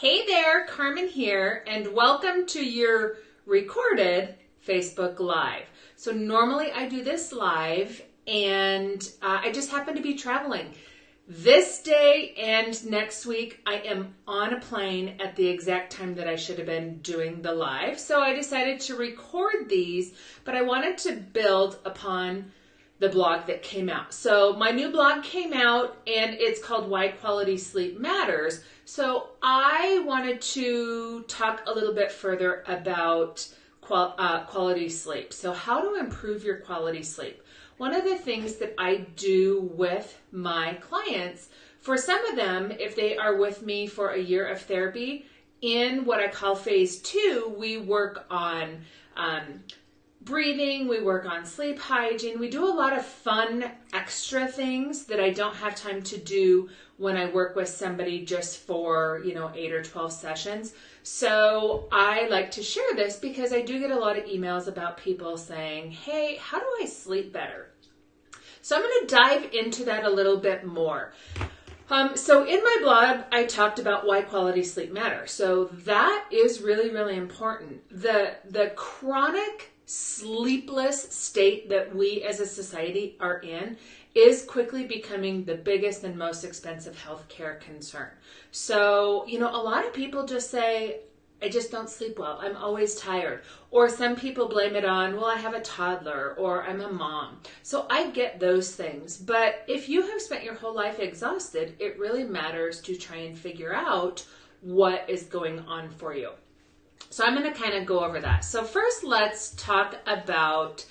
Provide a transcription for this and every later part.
Hey there, Carmen here, and welcome to your recorded Facebook Live. So normally I do this live, and I just happen to be traveling. This day and next week, I am on a plane at the exact time that I should have been doing the live. So I decided to record these, but I wanted to build upon the blog that came out. So my new blog came out, and it's called Why Quality Sleep Matters. So I wanted to talk a little bit further about quality sleep. So how to improve your quality sleep. One of the things that I do with my clients, for some of them, if they are with me for a year of therapy, in what I call phase 2, we work on breathing, we work on sleep hygiene, we do a lot of fun extra things that I don't have time to do when I work with somebody just for 8 or 12 sessions. So I like to share this because I do get a lot of emails about people saying, hey, how do I sleep better? So I'm going to dive into that a little bit more. So in my blog, I talked about why quality sleep matters. So that is really, really important. The chronic sleepless state that we as a society are in is quickly becoming the biggest and most expensive healthcare concern. So, a lot of people just say, I just don't sleep well. I'm always tired. Or some people blame it on, well, I have a toddler or I'm a mom. So I get those things. But if you have spent your whole life exhausted, it really matters to try and figure out what is going on for you. So I'm going to kind of go over that. So first, let's talk about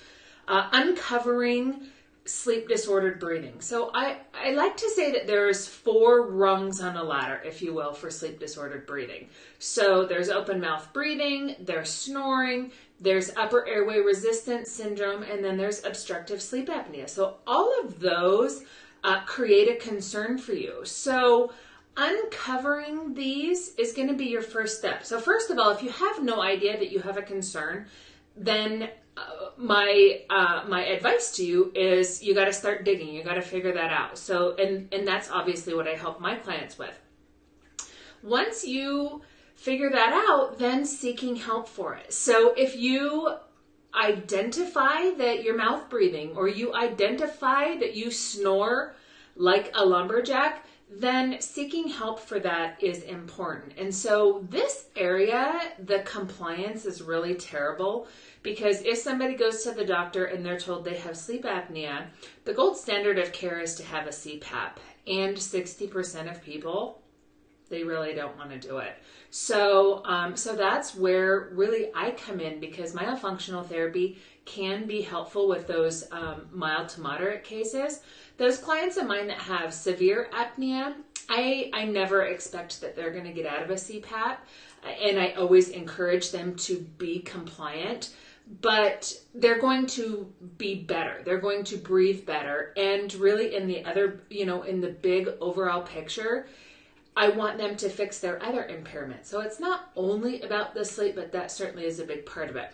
uncovering sleep disordered breathing. So I like to say that there's 4 rungs on a ladder, if you will, for sleep disordered breathing. So there's open mouth breathing, there's snoring, there's upper airway resistance syndrome, and then there's obstructive sleep apnea. So all of those create a concern for you. So uncovering these is going to be your first step. So first of all, if you have no idea that you have a concern, then my advice to you is you got to start digging. You got to figure that out. So, and that's obviously what I help my clients with. Once you figure that out, then seeking help for it. So if you identify that you're mouth breathing, or you identify that you snore like a lumberjack, then seeking help for that is important. And so this area, the compliance is really terrible, because if somebody goes to the doctor and they're told they have sleep apnea, the gold standard of care is to have a CPAP. And 60% of people, they really don't want to do it. So, so that's where really I come in, because myofunctional therapy can be helpful with those mild to moderate cases. Those clients of mine that have severe apnea, I never expect that they're going to get out of a CPAP, and I always encourage them to be compliant, but they're going to be better. They're going to breathe better. And really in the other, in the big overall picture, I want them to fix their other impairment. So it's not only about the sleep, but that certainly is a big part of it.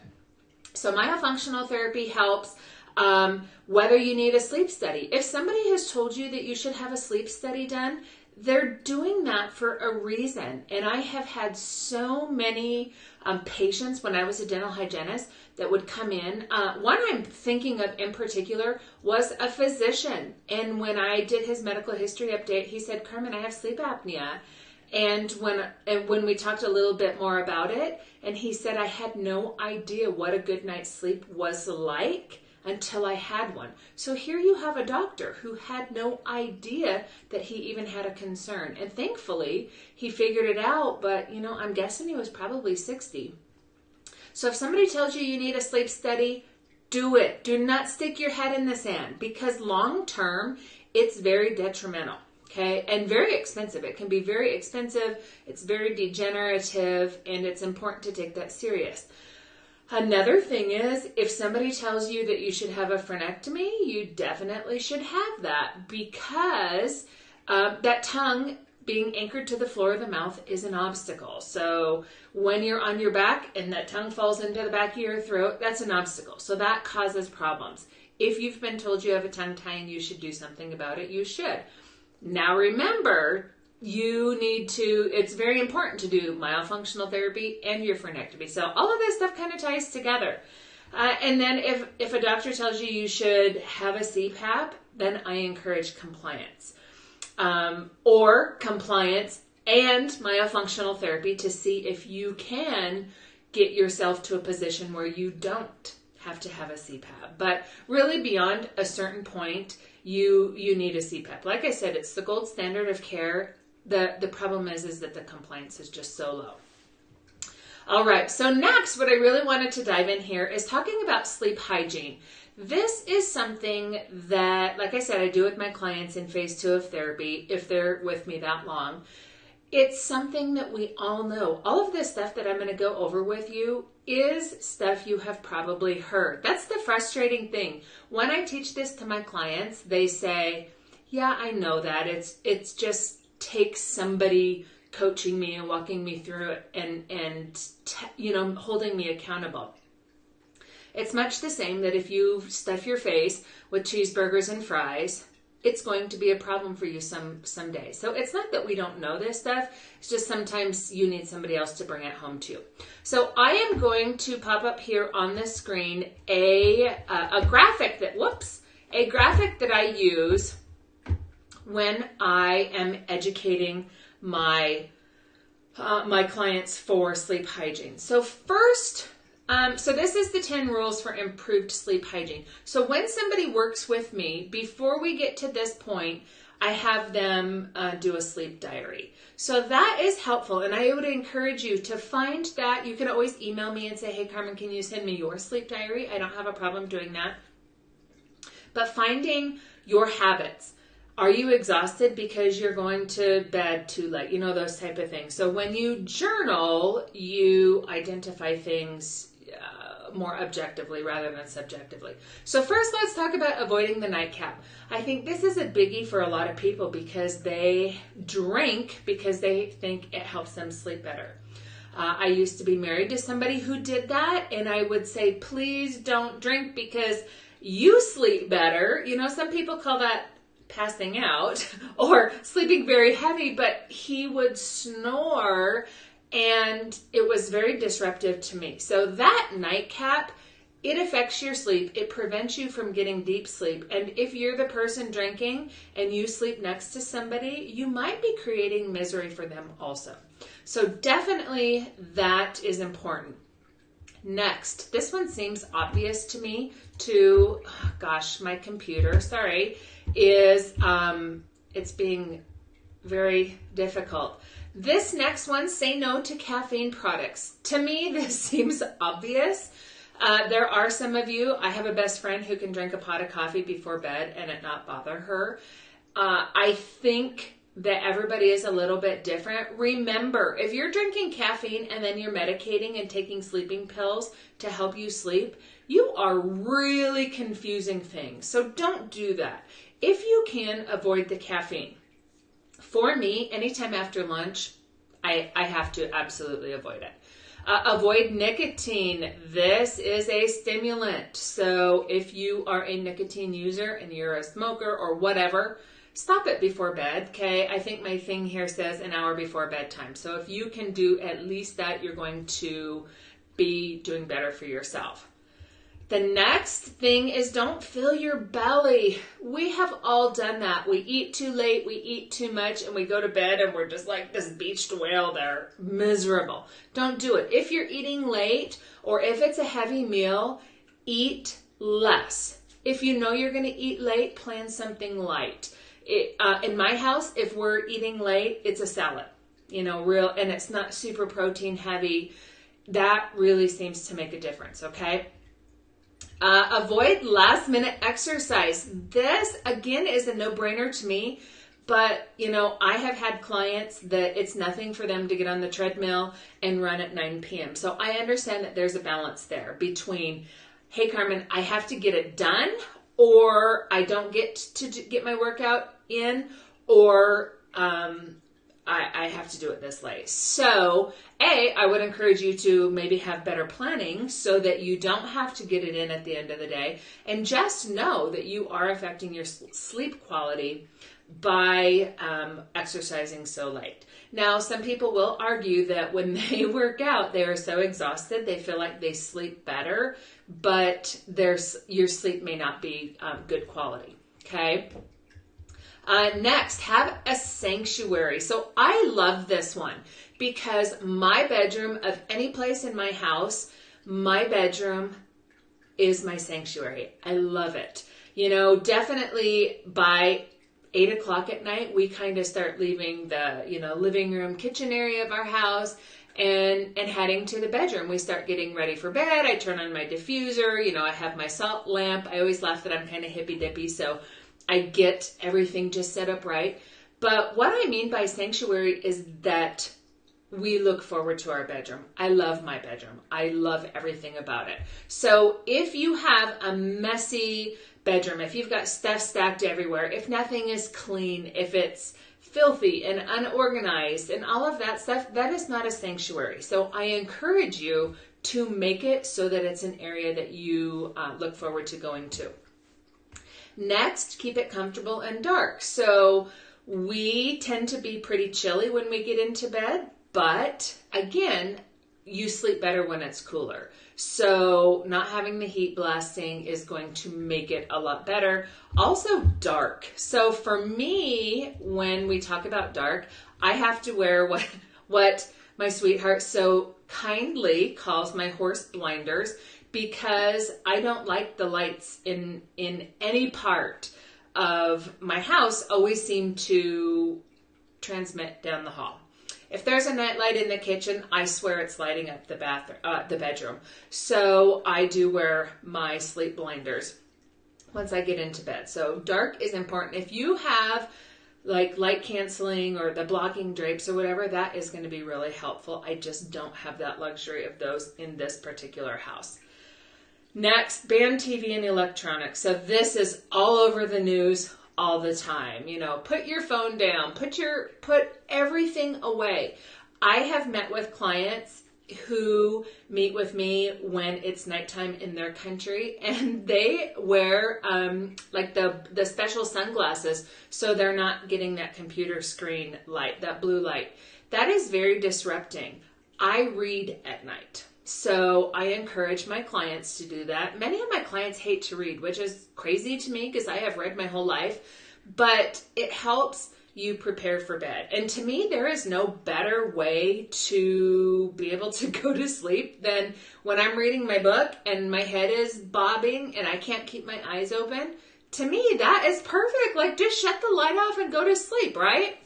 So myofunctional therapy helps whether you need a sleep study. If somebody has told you that you should have a sleep study done, they're doing that for a reason. And I have had so many patients when I was a dental hygienist that would come in. One I'm thinking of in particular was a physician. And when I did his medical history update, he said, Carmen, I have sleep apnea. And when we talked a little bit more about it, and he said, I had no idea what a good night's sleep was like until I had one. So here you have a doctor who had no idea that he even had a concern. And thankfully, he figured it out, but I'm guessing he was probably 60. So if somebody tells you you need a sleep study, do it. Do not stick your head in the sand, because long term, it's very detrimental. Okay, and very expensive. It can be very expensive. It's very degenerative, and it's important to take that serious. Another thing is, if somebody tells you that you should have a frenectomy, you definitely should have that, because that tongue being anchored to the floor of the mouth is an obstacle. So when you're on your back and that tongue falls into the back of your throat, that's an obstacle. So that causes problems. If you've been told you have a tongue tie and you should do something about it, you should. Now remember, it's very important to do myofunctional therapy and your frenectomy. So all of this stuff kind of ties together. And then if a doctor tells you should have a CPAP, then I encourage compliance. Or compliance and myofunctional therapy to see if you can get yourself to a position where you don't have to have a CPAP. But really beyond a certain point, you need a CPAP. Like I said, it's the gold standard of care. The problem is that the compliance is just so low. All right, so next, what I really wanted to dive in here is talking about sleep hygiene. This is something that, like I said, I do with my clients in phase 2 of therapy, if they're with me that long. It's something that we all know. All of this stuff that I'm going to go over with you is stuff you have probably heard. That's the frustrating thing. When I teach this to my clients, they say, yeah, I know that. It's just takes somebody coaching me and walking me through it and holding me accountable. It's much the same that if you stuff your face with cheeseburgers and fries, it's going to be a problem for you someday. So it's not that we don't know this stuff. It's just sometimes you need somebody else to bring it home to you. So I am going to pop up here on the screen a graphic that I use when I am educating my clients for sleep hygiene. So first, so this is the 10 rules for improved sleep hygiene. So when somebody works with me, before we get to this point, I have them do a sleep diary. So that is helpful, and I would encourage you to find that. You can always email me and say, hey, Carmen, can you send me your sleep diary? I don't have a problem doing that. But finding your habits. Are you exhausted because you're going to bed too late? Those type of things. So when you journal, you identify things more objectively rather than subjectively. So first, let's talk about avoiding the nightcap. I think this is a biggie for a lot of people because they drink because they think it helps them sleep better. I used to be married to somebody who did that, and I would say, please don't drink because you sleep better. Some people call that passing out or sleeping very heavy, but he would snore and it was very disruptive to me. So that nightcap, it affects your sleep. It prevents you from getting deep sleep. And if you're the person drinking and you sleep next to somebody, you might be creating misery for them also. So definitely that is important. Next, this one seems obvious to me my computer, is it's being very difficult. This next one, say no to caffeine products. To me, this seems obvious. There are some of you, I have a best friend who can drink a pot of coffee before bed and it not bother her. I think that everybody is a little bit different. Remember, if you're drinking caffeine and then you're medicating and taking sleeping pills to help you sleep, you are really confusing things. So don't do that. If you can, avoid the caffeine. For me, anytime after lunch, I have to absolutely avoid it. Avoid nicotine. This is a stimulant. So if you are a nicotine user and you're a smoker or whatever, stop it before bed, okay? I think my thing here says an hour before bedtime. So if you can do at least that, you're going to be doing better for yourself. The next thing is don't fill your belly. We have all done that. We eat too late, we eat too much, and we go to bed and we're just like this beached whale there, miserable. Don't do it. If you're eating late or if it's a heavy meal, eat less. If you know you're going to eat late, plan something light. In my house, if we're eating late, it's a salad, and it's not super protein heavy. That really seems to make a difference, okay? Avoid last minute exercise. This, again, is a no-brainer to me, but, I have had clients that it's nothing for them to get on the treadmill and run at 9 p.m. So I understand that there's a balance there between, hey, Carmen, I have to get it done, or I don't get to get my workout in, or I have to do it this late. So, I would encourage you to maybe have better planning so that you don't have to get it in at the end of the day. And just know that you are affecting your sleep quality by exercising so late. Now, some people will argue that when they work out, they are so exhausted, they feel like they sleep better, but your sleep may not be good quality, okay? Next, have a sanctuary. So I love this one because my bedroom, of any place in my house, my bedroom is my sanctuary. I love it. Definitely by 8 o'clock at night, we kind of start leaving the, living room, kitchen area of our house and heading to the bedroom. We start getting ready for bed. I turn on my diffuser. I have my salt lamp. I always laugh that I'm kind of hippy dippy, so I get everything just set up right. But what I mean by sanctuary is that we look forward to our bedroom. I love my bedroom. I love everything about it. So if you have a messy bedroom, if you've got stuff stacked everywhere, if nothing is clean, if it's filthy and unorganized and all of that stuff, that is not a sanctuary. So I encourage you to make it so that it's an area that you look forward to going to. Next, keep it comfortable and dark. So we tend to be pretty chilly when we get into bed, but again, you sleep better when it's cooler. So not having the heat blasting is going to make it a lot better. Also dark. So for me, when we talk about dark, I have to wear what my sweetheart so kindly calls my horse blinders, because I don't like the lights in any part of my house always seem to transmit down the hall. If there's a night light in the kitchen, I swear it's lighting up the bedroom. So I do wear my sleep blinders once I get into bed. So dark is important. If you have like light canceling or the blocking drapes or whatever, that is going to be really helpful. I just don't have that luxury of those in this particular house. Next, ban TV and electronics. So this is all over the news all the time. Put your phone down, put everything away. I have met with clients who meet with me when it's nighttime in their country, and they wear like the special sunglasses so they're not getting that computer screen light, that blue light. That is very disrupting. I read at night. So I encourage my clients to do that. Many of my clients hate to read, which is crazy to me because I have read my whole life, but it helps you prepare for bed. And to me, there is no better way to be able to go to sleep than when I'm reading my book and my head is bobbing and I can't keep my eyes open. To me, that is perfect. Like, just shut the light off and go to sleep, right?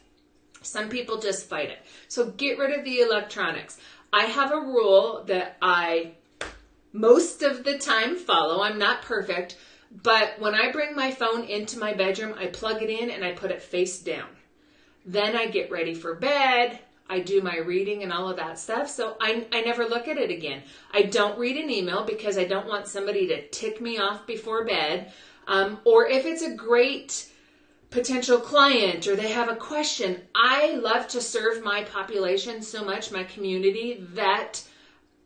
Some people just fight it. So get rid of the electronics. I have a rule that I most of the time follow. I'm not perfect, but when I bring my phone into my bedroom, I plug it in and I put it face down. Then I get ready for bed. I do my reading and all of that stuff. So I never look at it again. I don't read an email because I don't want somebody to tick me off before bed. Or if it's a great potential client or they have a question, I love to serve my population so much, my community, that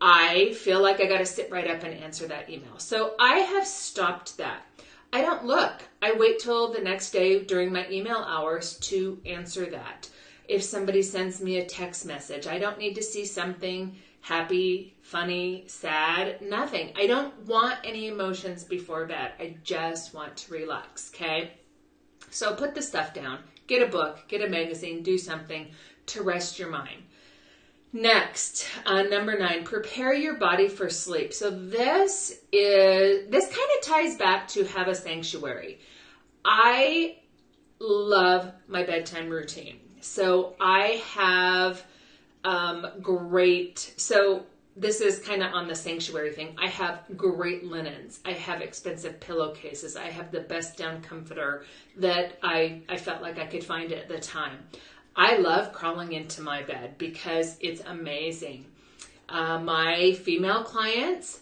I feel like I got to sit right up and answer that email. So I have stopped that. I don't look. I wait till the next day during my email hours to answer that. If somebody sends me a text message, I don't need to see something happy, funny, sad, nothing. I don't want any emotions before bed. I just want to relax, okay? So put the stuff down, get a book, get a magazine, do something to rest your mind. Next, number 9, prepare your body for sleep. So this kind of ties back to have a sanctuary. I love my bedtime routine. So I have so this is kind of on the sanctuary thing. I have great linens. I have expensive pillowcases. I have the best down comforter that I felt like I could find at the time. I love crawling into my bed because it's amazing. My female clients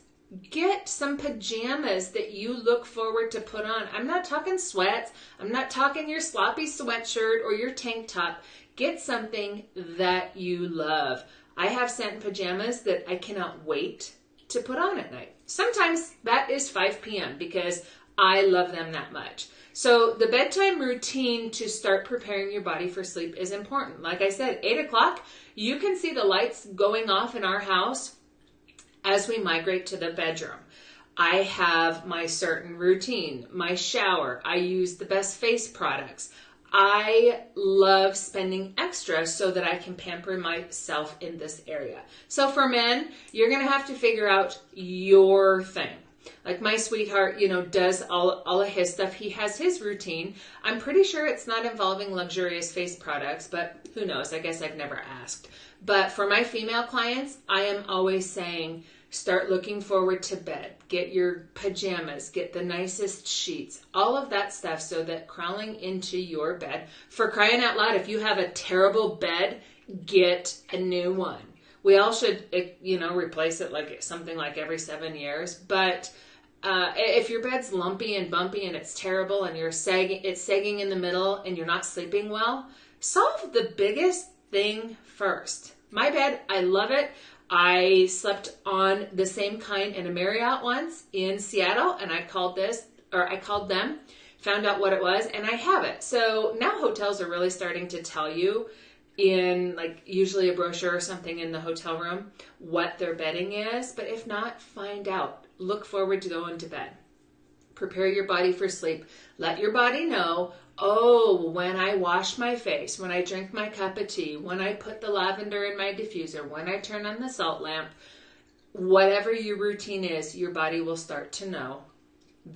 Get some pajamas that you look forward to put on. I'm not talking sweats. I'm not talking your sloppy sweatshirt or your tank top. Get something that you love. I have satin pajamas that I cannot wait to put on at night. Sometimes that is 5 p.m. because I love them that much. So the bedtime routine to start preparing your body for sleep is important. Like I said, 8 o'clock, you can see the lights going off in our house as we migrate to the bedroom. I have my certain routine, my shower. I use the best face products. I love spending extra so that I can pamper myself in this area. So for men, you're going to have to figure out your thing. Like my sweetheart, does all of his stuff. He has his routine. I'm pretty sure it's not involving luxurious face products, but who knows? I guess I've never asked. But for my female clients, I am always saying, start looking forward to bed. Get your pajamas, get the nicest sheets, all of that stuff so that crawling into your bed, for crying out loud, if you have a terrible bed, get a new one. We all should, replace it like something like every 7 years. But if your bed's lumpy and bumpy and it's terrible and it's sagging in the middle and you're not sleeping well, solve the biggest thing first. My bed, I love it. I slept on the same kind in a Marriott once in Seattle, and I called them, found out what it was, and I have it. So now hotels are really starting to tell you in usually a brochure or something in the hotel room what their bedding is. But if not, find out. Look forward to going to bed. Prepare your body for sleep. Let your body know, when I wash my face, when I drink my cup of tea, when I put the lavender in my diffuser, when I turn on the salt lamp, whatever your routine is, your body will start to know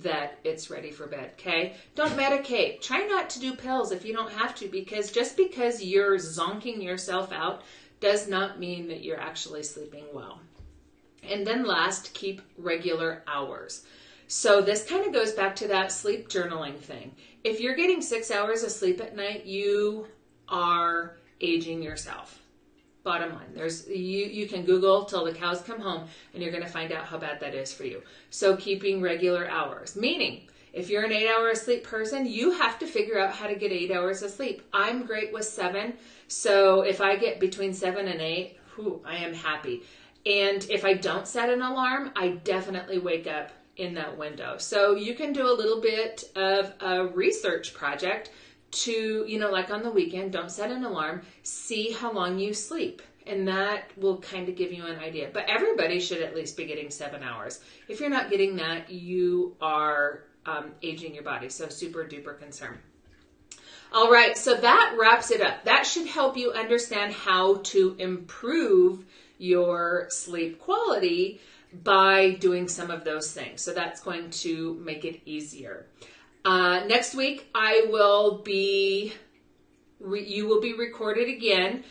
that it's ready for bed, okay? Don't medicate. Try not to do pills if you don't have to, because just because you're zonking yourself out does not mean that you're actually sleeping well. And then last, keep regular hours. So this kind of goes back to that sleep journaling thing. If you're getting 6 hours of sleep at night, you are aging yourself. Bottom line, you can Google till the cows come home and you're going to find out how bad that is for you. So keeping regular hours, meaning if you're an 8-hour sleep person, you have to figure out how to get 8 hours of sleep. I'm great with 7. So if I get between 7 and 8, I am happy. And if I don't set an alarm, I definitely wake up in that window. So you can do a little bit of a research project to, like on the weekend, don't set an alarm, see how long you sleep. And that will kind of give you an idea. But everybody should at least be getting 7 hours. If you're not getting that, you are aging your body. So super duper concern. All right, so that wraps it up. That should help you understand how to improve your sleep quality by doing some of those things. So that's going to make it easier. Next week, you will be recorded again.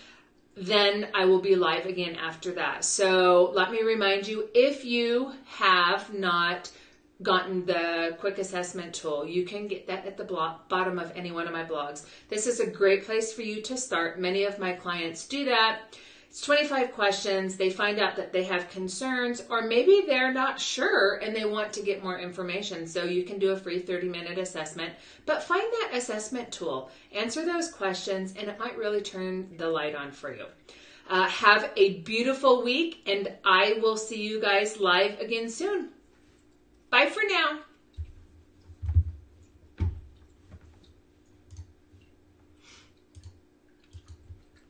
Then I will be live again after that. So let me remind you, if you have not gotten the quick assessment tool, you can get that at the bottom of any one of my blogs. This is a great place for you to start. Many of my clients do that. It's 25 questions. They find out that they have concerns, or maybe they're not sure and they want to get more information. So you can do a free 30-minute assessment, but find that assessment tool, answer those questions, and it might really turn the light on for you. Have a beautiful week, and I will see you guys live again soon. Bye for now.